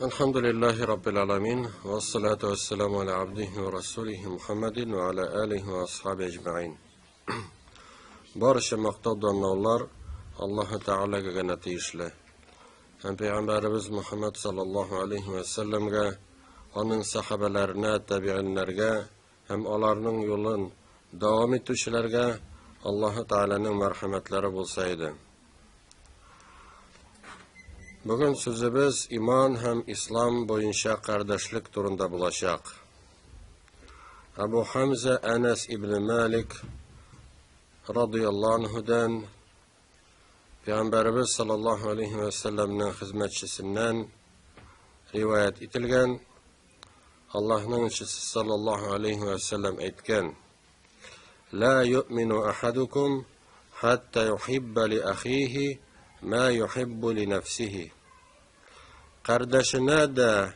الحمد لله رب العالمين والصلاة والسلام على عبده ورسوله محمد وعلى آله وأصحابه أجمعين. Barcha maqtov donnolar Alloh taolaga gana tegishli. Ham payg'ambarimiz Muhammad sallallohu alayhi va sallamga, uning sahabalarına, tabiinlarga, ham ularning yo'lin davom etuvchilarga Alloh taolaning marhamatlari bo'lsa edi. Bugün sözümüz iman hem İslam boyunca kardeşlik turunda bulacak. Ebu Hamza Enes İbni Malik radıyallahu anhu'dan Peygamberimiz sallallahu aleyhi ve sellem'nin hizmetçisinden rivayet etilgen, Allah'ın elçisi sallallahu aleyhi ve sellem etken: La yu'minu ahadukum hatta yuhibba li ahihi ma yuhibbu li nefsihi. Kardeşine de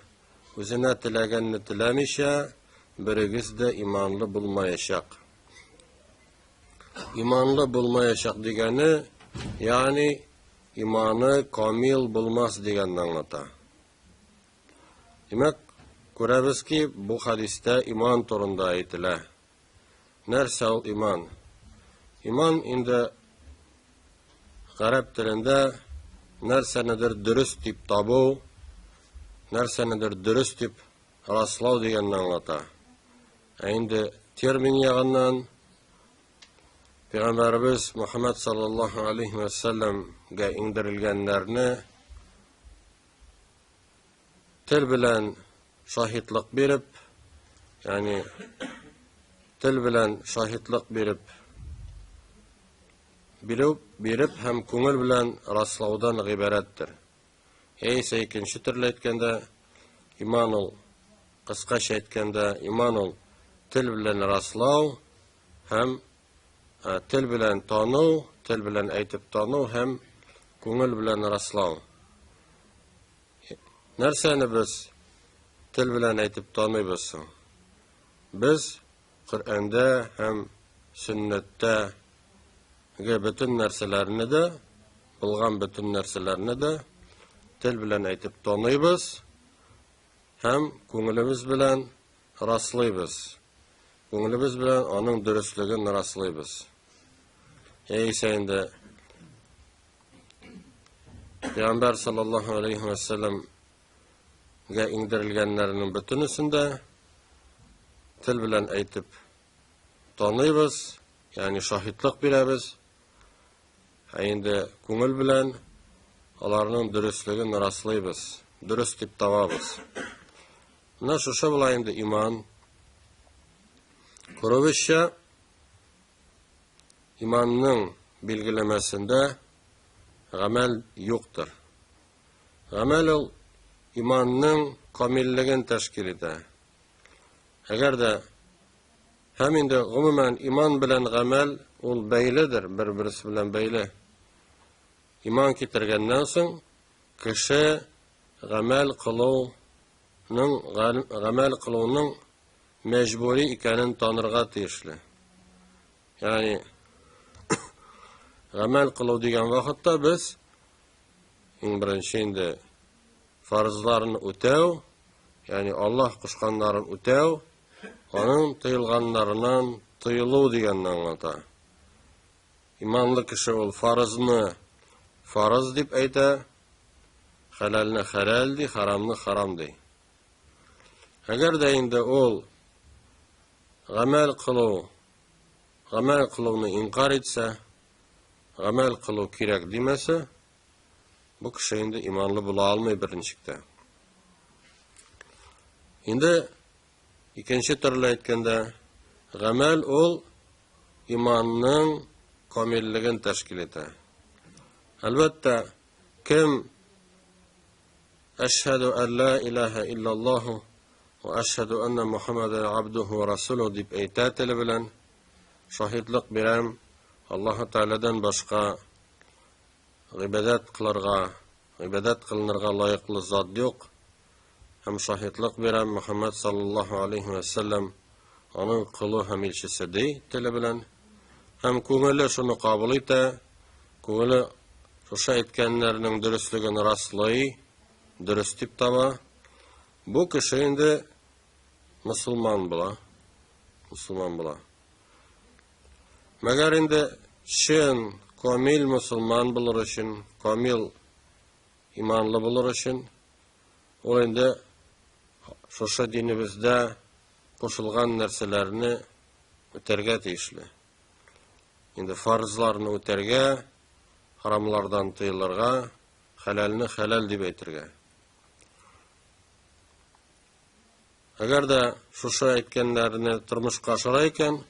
özüne tilaganını tilamişe, birigiz de imanlı bulmayacak. İmanlı bulmayacak degeni, yani imanı kamil bulmaz deganini anlata. Demek, göremiz ki bu hadiste iman turunda aytilar. Nerse ol iman? İman indi Arap tilinde nersenedir dürüst dip tabu, nersenedir dürüst dip raslav deganini anlata. Endi termin yağından Peygamberimiz Muhammed sallallahu aleyhi ve sellem'ge indirilgenlerini til bilen şahitlik berip, yani til bilen şahitlik berip hem көңіл bilen raslaudan ibarettir. Ise ikinci türlü etkende iman ol, kıskaça etkende iman ol, til bilen raslav, hem til bilen tanu, til bilen aytip tanu, hem көңіл bilen raslav. Nerseni biz til bilen aytip tanıybız? Biz Kur'an'da hem sünnette bütün narsalarni de, bilgan bütün narsalarni de til bilen aytip tanıybız, hem көңілimiz bilen raslaybız. Көңілimiz bilen onun dürüstlüğünü raslaybız. Ise indi Peygamber sallallahu aleyhi ve sellem'ge indirilgenlerinin bütünüsünde til bilen aytip tanıybız, yani şahitlik beremiz. Endi көңіл bilen alarının dürüstlüğünü raslaybız, dürüst dip tababız. Mına şuşa bulayındı iman. Kurubişçe imanның bilgilemesinde gamel yoktur. Gamel ol imanның kamilligin teşkil eder. Eğer de hem indi umumen iman bilen gamel ol beylidir, bir-birisi bilen beyli. İman kitirgenden soň kişi gamel kılууның mecburi ikenin tanırga tiyişli. Yani gamel kıluu degen vakitte biz en birinci indi farzlarını ötew, yani Allah kuşkanların ötew, onun tıyılganlarından tıyıluu degenini anlata. İmanlı kişi ol farzını farz dip ayta, halalni halal di, haramni haram di. Eğer de indi ol gamel kılууну inkar etse, gamel kıluu kirek demese, bu kişi indi imanlı bula almay birinçikte. Indi ikinci türlü etkende gamel ol imanның kamilligin teşkil eder. Elbette kim eşhedü en la ilahe illallahu ve eşhedü enne Muhammeden abduhu ve rasuluhu dip eytatili bilen şahitlik berem Allah-u Teala'dan başka ibadet kılınırga layıklı zat yok. Hem şahitlik berem Muhammed sallallahu aleyhi ve sellem onun kulu hem ilçisi dey tili bilen. Hem көңілі şunu kabul ete, көңілі şuşa etkenlerinin dürüstlüğünü raslay, dürüst tip taba, bu kişi indi Müslüman bula. Müslüman bula. Мәгәр indi şen kamil Müslüman bulur için, kamil imanlı bulur için, o indi şoşa dinimizde koşulgan nerselerini öterge tiyişli. Indi farzlarını öterge, haramlardan tıyılırga, halalini halal dip aytırga. Agar da şoşa aytkenlerini turmuşka aşırayken,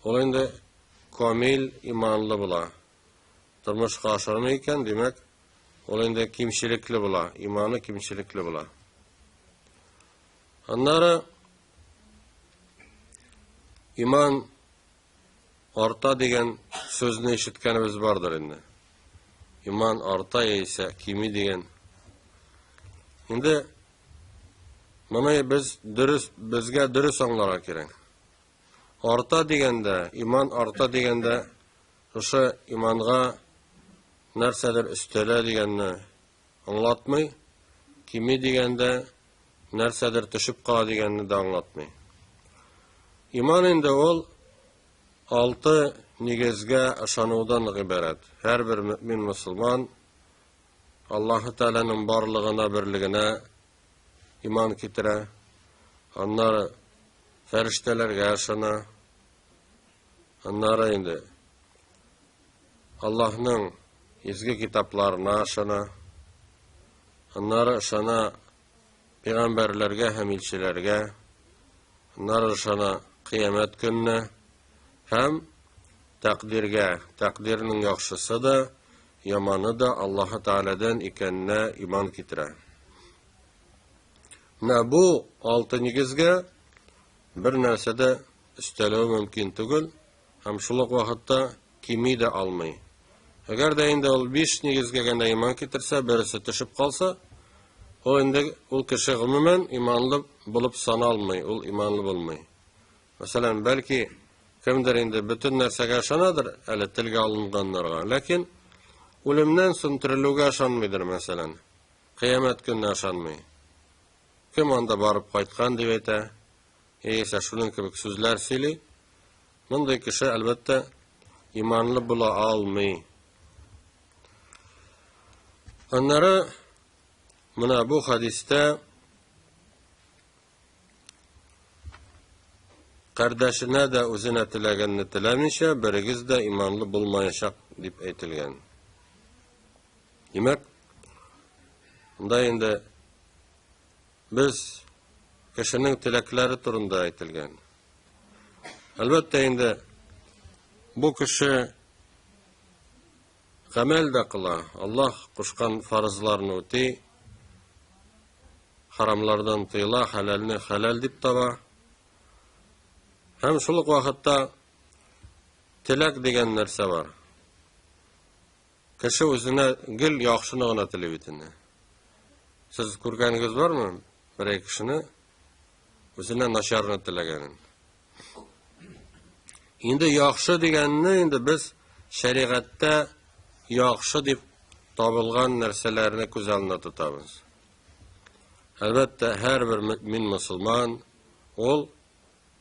ol indi kamil imanlı bula. Turmuşka aşırmayken demek, ol indi kimçilikli bula, imanı kimçilikli bula. Anları iman orta degen sözünü işitkenimiz vardır indi. İman orta ise kimi degen. Indi bunu bizge dürüst anlara kerek. Orta degende, iman orta degende şu imanға нәрселер üstele degenni anlatmay, kimi degende нәрселер düşüp kala degenni de anlatmay. İman indi ol altı nigezge aşanudan ibaret. Her bir mümin Müslüman Allah-u Teala'nın barlığına, birligine iman kitire. Onlar feriştelerge aşana. Onlar indi Allah'ın izgi kitaplarına aşana. Onlar aşana peygamberlerge hem ilçilerge. Onlar aşana kıyamet gününe hem takdirge, takdirinin yaxşısı da, yamanı da Allah-u Teala'dan ikenine iman kitire. Bu altı nigizge bir nersede üsteleği mümkün tügül, hem şuluk vakitte kimi de almayı. Eğer de indi ol 5 nigizge gende iman kitirse, birisi tüşüp kalsa, o kişi gümümen imanlı bulup sana almayı, ol imanlı bulmayı. Mesela belki kimdir indi bütün nersege aşanadır, eli tilge alınganlarga. Lakin ölümden son tirilüge aşanmıdır mesela. Kıyamet gününe aşanmayı. Kim anda barıp kaytkan devete, ise şunun kibik sözler sili, bunday kişi elbette imanlı bula almayı. Onları buna bu hadiste kardeşine de özüne tilegenini tilemişe, birigiz de imanlı bulmayacak deyip etilgen. Demek, bunda indi biz kişinin tilekleri turunda etilgen. Elbette indi bu kişi gamel de kıla, Allah kuşkan farzlarını ötey, haramlardan tıyla, halalini halal dip taba. Hem şuluk vakitte tilek degen nerse var. Kişi özüne gül yaxşını gına tilebitini. Siz kurganınız var mı? Bir kişini özüne naşarını tilegenin. Indi yaxşı degenini indi biz şeriatte yaxşı dip tabılgan nerselerini göz alına tutabız. Elbette her bir mümin Müslüman ol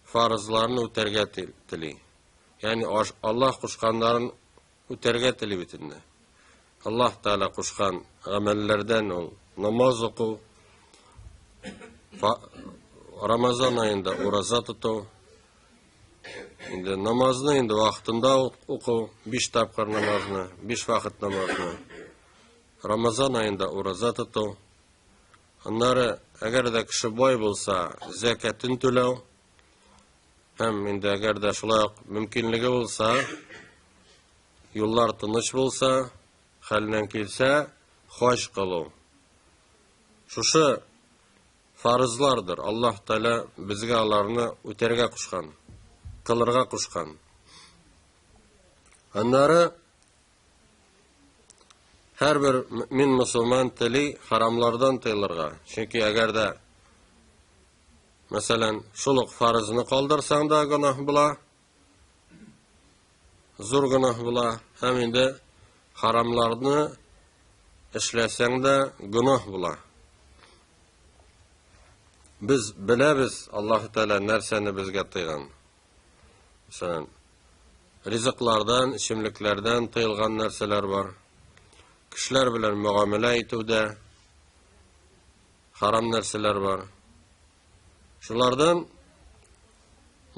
farzlarını öterge tili. Yani Allah kuşkanların öterge tili bitinde. Allah Teala kuşkan amellerden ol namaz oku, Ramazan ayında oraza tutu, indi namazını indi vaktinde oku, 5 tapkır namazını, 5 vakit namazını. Ramazan ayında oraza tutu. Onları eğer de kişi boy bulsa zekatını tölev, hem indi eğer de şulay mümkünlüğü olsa, yollar tınış bulsa, halinden kilse, hoş kılı. Şuşu farzlardır. Allah Teala bizge alarını öterge kuşkan, kılırga kuşkan. Onları her bir mümin Müslüman tili haramlardan tıyılırga. Çünkü eğer de mesela şuluk farzını kaldırsan da günah bula, zor günah bula, hem indi haramlarını işlesen de günah bula. biz bilamiz Alloh taolo narsani bizga tiygan. Masalan, rizqlardan, ichimliklardan tiyilgan narsalar bor. Kishilar bilan muomala etuvda harom narsalar bor. Shulardan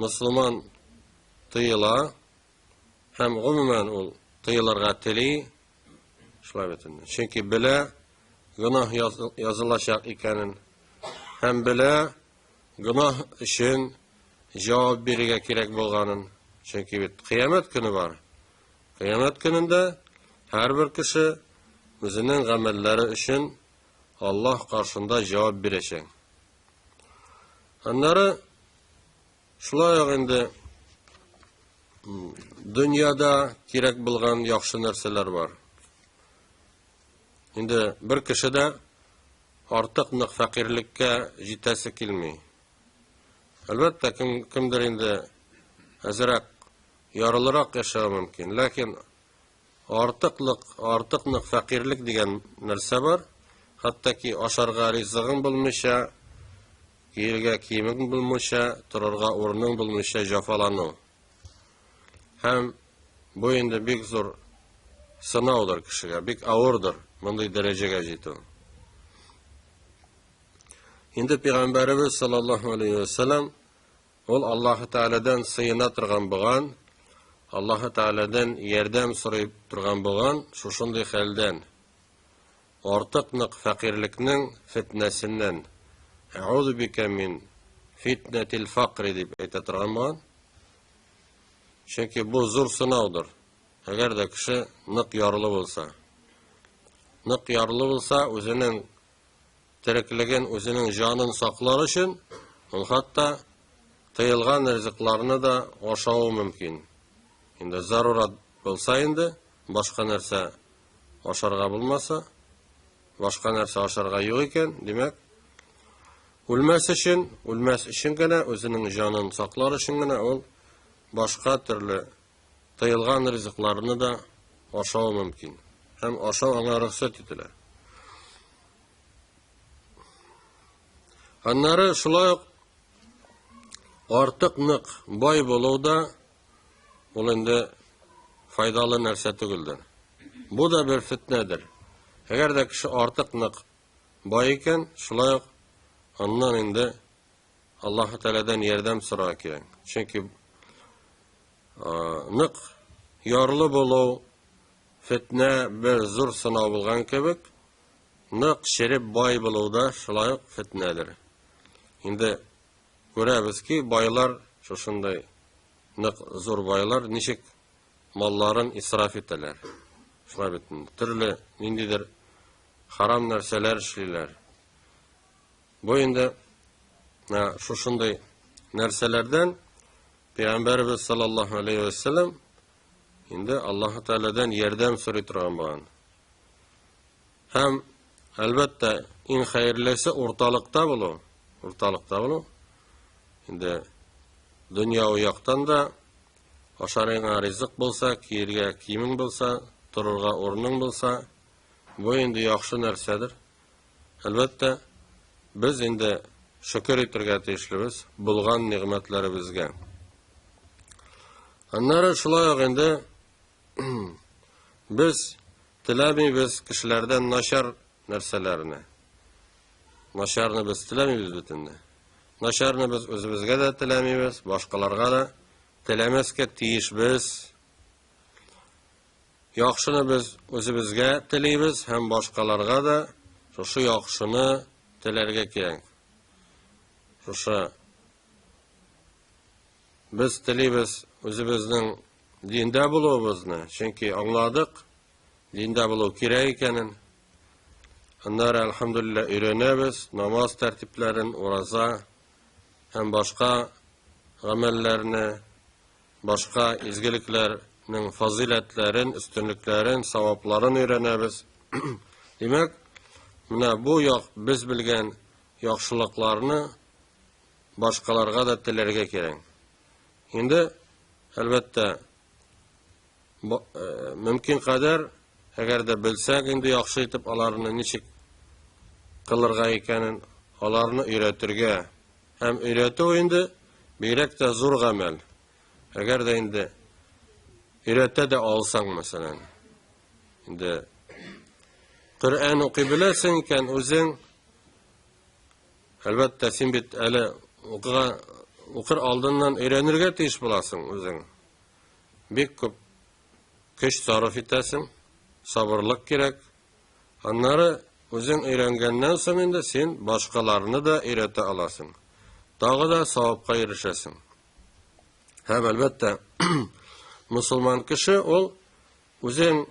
musulmon tiyila hem umuman ul tiyilirga tili shulay bitindi. Chunki bila gunoh yozilashaq ekanin, hem bila gunoh uchun javob beriga kerak bo'lganin. Chunki qiyomat kuni bor. Qiyomat kunida har bir kishi o'zining amallari uchun Alloh qarshısında javob beracak. Anları şulay endi dünyada kerak bo'lgan yaxshi narsalar bor. Endi bir kishida ortiq faqirlikka yetasi kelmay. Albatta kimdir endi azroq yoriliroq yashashi mumkin, lekin ortiq faqirlik degan narsa bor. Hattoki osharga rizqing bo'lmasa, kiyilga kiyiming bo'lmasa, turarga o'rning bo'lmasa jafalanu. Hem bu endi bek zo'r sinovdir kishiga, bek og'irdir bunday darajaga yetish. Endi Payg'ambarimiz sallallohu alayhi vasallam ol Alloh taoladan siyana turgan bo'lgan, Alloh taoladan yordam so'rab turgan bo'lgan, shunday holdan ortiq faqirlikning fitnasidan a'udhu bika min fitnatil faqr deb aytadigan bo'lgan. Chunki bu zo'r sinovdir. Agarda kishi niq yorili bo'lsa, o'zining tirikligin, o'zining jonin saqlar uchun u hatto tiyilgan rizqlarni da oshashi mumkin. Endi zarurat bo'lsa, endi boshqa narsa osharga bo'lmasa, boshqa narsa osharga yo'q ekan, demak o'lmas uchungina o'zining jonin saqlar uchungina ol boshqa turli tiyilgan rizqlarni da oshashi mumkin. Hem oshash ona ruxsat etiladi. Anları shulay ortiq boy bo'luvda ol endi foydali narsa tugildir. Bu da bir fitnadir. Agarda kishi ortiq boy ekan, shulay ondan endi Alloh taoladan yordam so'rash kerak. Chunki niq yorli bo'luv fitna bir zo'r sinov bo'lgan kebek, niq sherib boy bo'luvda shulay fitnadir. Endi ko'ramizki, boylar shunday niq zo'r boylar nechik mollarin isrof etadilar. Shunday bitdi. Turli nindidir haram narsalar ishlaylar. Bu endi shunday narsalardan Peygamberimiz sallallohu alayhi vasallam endi Alloh taoladan yordam so'ray turgan bo'lgan. Ham albatta eng xayrlisi o'rtalikda bo'lu. Endi dunyoviy yoqdan da osharingga rizq bo'lsa, kiyirga kiyiming bo'lsa, turarga o'rning bo'lsa, bu endi yaxshi narsadir. Albatta biz endi shukr etirga tegishlibiz bo'lgan ne'matlarimizga. Anları shulay endi biz tilamaymiz kishilardan nashar narsalarni. Nasharni biz tilamaymiz butunni. Nasharni biz o'zimizga da tilamaymiz, boshqalarga da tilamasga tegishmiz. Yaxshini biz o'zimizga tilaymiz, ham boshqalarga da shu yaxshini tilarga kerak. Shu biz tilaymiz o'zimizning dinda bo'lishimizni, chunki angladik dinda bo'lish kerak ekanini. Anlar elhamdülillah öğrenemiz, namaz tertiplerin, oraza, hem başka amellerini, başka izgiliklerinin, faziletlerin, üstünlüklerin, savapların öğrenemiz. Demek, bu biz bilgen yaxşılıklarını başkalarga da tilerge gerek. Şimdi, elbette, mümkün kadar, eğer de bilsek, indi yaxşı etip alarını niçik kılırga ekanin, alarını öğretirge hem öğretiyor indi birek de zor gamel. Eğer de indi öğrete de alsan mesela. Indi Kur'an okuyabilesinken özün elbette sen bit ele okur aldığından öğrenirge tiş bulasın özün. Bir köp güç sarf etesin, sabırlık gerek. Onları özün öğrengenden sonra sen başkalarını da öğrete alasın. Daha da savapka erişesin. Hem elbette Müslüman kişi ol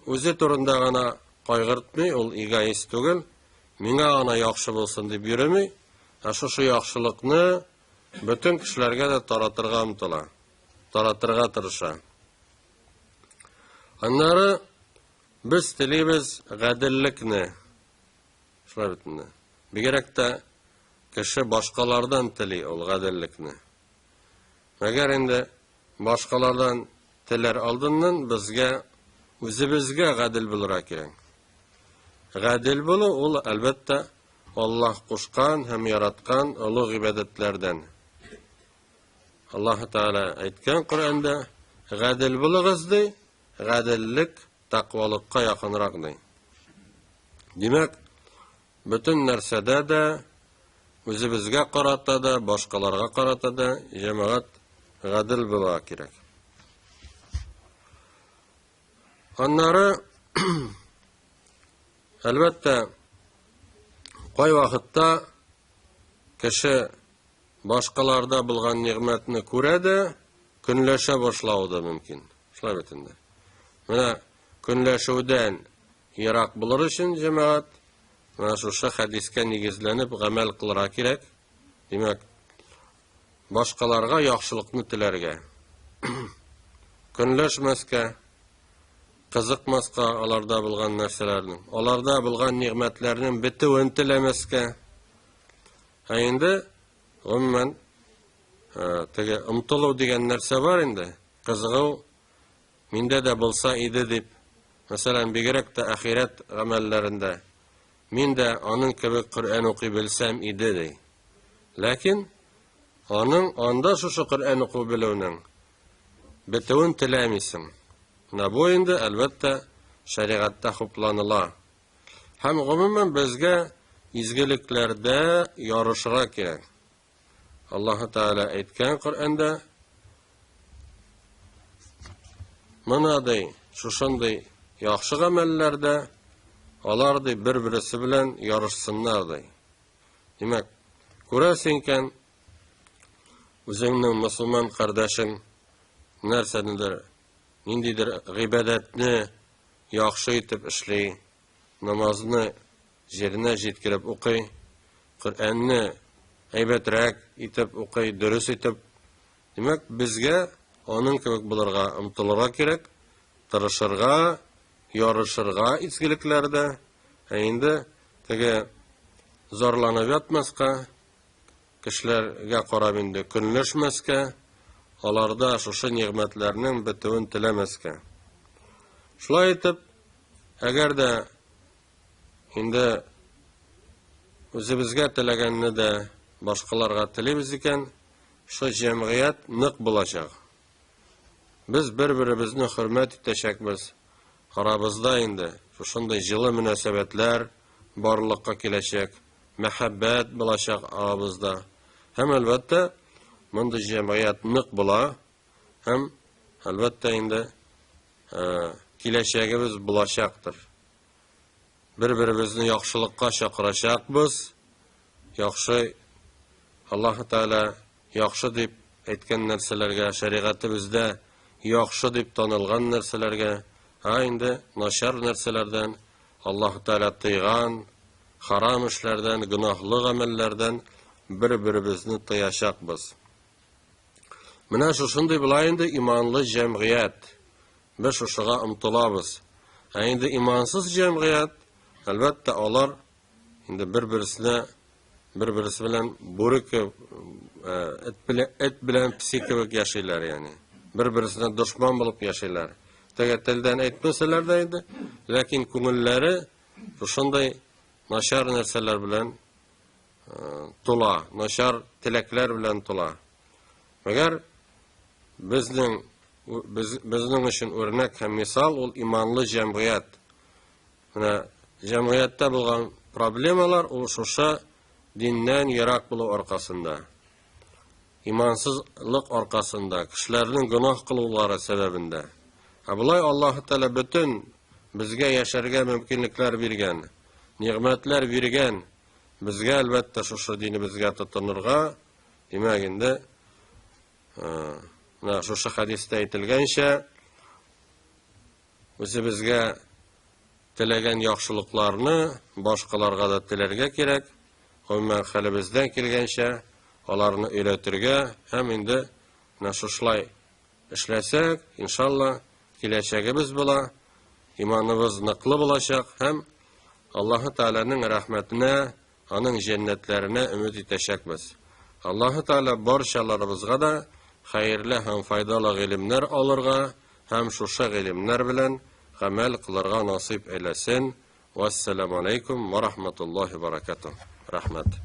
özü turunda gana kaygırtmay, ol egoist tugul. Mine gana yaxşı bolsun dep yürümey, şu yaxşılıkны bütün kişilerge de taratırga umtula, taratırga tırışa. Onları biz tileybiz gadillikni. Şuna bitindi. Bir gerek de kişi başkalardan tili ol gadillikni. Eğer indi başkalardan tiler aldığından bizge özümüzge gadil bulura kirek. Gadil bulu ol elbette Allah kuşkan hem yaratkan ulug ibadetlerden. Allah Teala aytgan Kur'anda gadil buluguz dey, gadillik takvalıkka yakınrak dey. Demek bütün nersede de özümüzge karata da başkalarga karata da cemaat gadil bulura kirek. Onları elbette koy vakitte kişi başkalarda bulgan nimetini körede künleşe başlağı da mümkün. Şulay bitindi. Mine künleşuvden yirak bulur için cemaat mana şu hadiske nigizlenip gamel kılara kirek. Demek başkalarga yaxşılıkны tilerge. Künleşmeske kızıkmaska alarda bulgan narsalarning, alarda bulgan nimetlerinin bitiwini tilemeske. Endi umuman tege umtuluv degan narsa var endi. Kızıgı minde de bulsa idi deb. Mesela bigerek de ahiret amellerinde minde onun gibi Kur'an okuy bilsem idi dey. Lakin onun anda şu Kur'an okuy bilewning bitiwini tilemisin. Bu indi elbette şeriatta huklanıla. Hem umuman bizge izgiliklerde yarışıra gerek. Allah Teala aytgan Kur'anda mana dey, şuşunday yaxşı amellerde alar dey bir-birisi bilen yarışsınlar dey. Demek göresinken özüңнең Müslüman kardeşin nersedir nindidir gıybadetni yaxşı etip işley, namazını yerine jetkirip okuy, Kur'an'ni aybetrek etip okuy, dürüst etip. Demek bizge onun kebek bulurga umtulurga gerek, tırışırga, yarışırga izgiliklerde. Endi tege zorlanıp yatmaska, kişilerge qarab indi künleşmeske, alarda şuşu nimetlerinin bitiwini tilemeske. Şulay etip, eğer de indi özümüzge tilegenini de başkalarga tileybiz iken, şu cemiyet nık bulacak. Biz bir-birimizni hürmet etecekmiz. Arabızda indi şuşunday жылы münasebetler barlıkka kilecek, mehabbet bulacak arabızda. Hem elbette Munda cemiyet nık bula, hem elbette indi kileşegimiz bulaşaktır. Bir-birimizni yaxşılıkka çakıracakbız. Yaxşı Allah Teala yaxşı dep aytgan narsalarga, şeriatımızda yaxşı dep tanılgan narsalarga, indi naşar narsalardan Allah Teala tıygan, haram işlerden, günahlı amellerden bir-birimizni tıyacakbız. Mine şuşunday bulayındı imanlı cemiyet. Biz şuşuğa umtulabız. Endi imansız cemiyet, elbette olar indi bir-birisi bilen burik et bilen psikik yaşaylar yani. Bir-birisine düşman bulup yaşaylar. Tege tilden etmeseler de indi. Lakin ko'ngilleri şuşunday naşar narsalar bilen тула, начар теләкләр белән тула. Мәгәр безнең өчен үрнәк һәм мисал ул иманлы җәмгыять. Менә җәмгыятьтә булган проблемалар ул шушы диннән ерак булу аркасында, имансызлык аркасында, кешеләрнең гөнаһ кылулары сәбәбендә. Булай Аллаһ Тәгалә бөтен безгә яшәргә мөмкинлекләр биргән, нигъмәтләр биргән. Безгә әлбәттә шушы динебезгә тотынырга, димәк инде, шушы хадистә әйтелгәнчә, үзебезгә теләгән яхшылыкларны башкаларга да теләргә кирәк. Гомумән хәлебездән килгәнчә аларны өйрәтергә һәм инде шушылай эшләсәк, иншалла, киләчәгебез була, иманыбыз ныклы булачак һәм Аллаһ Тәгаләнең рәхмәтенә, аның җәннәтләренә өмет итәчәкбез. Аллаһ Тәгалә барчаларыбызга да хәерле һәм файдалы гыйлемнәр алырга һәм шушы гыйлемнәр белән гамәл кылырга насыйп әйләсен. Вассаламу алейкум ва рахматуллаһи ва баракатуһ. Рәхмәт.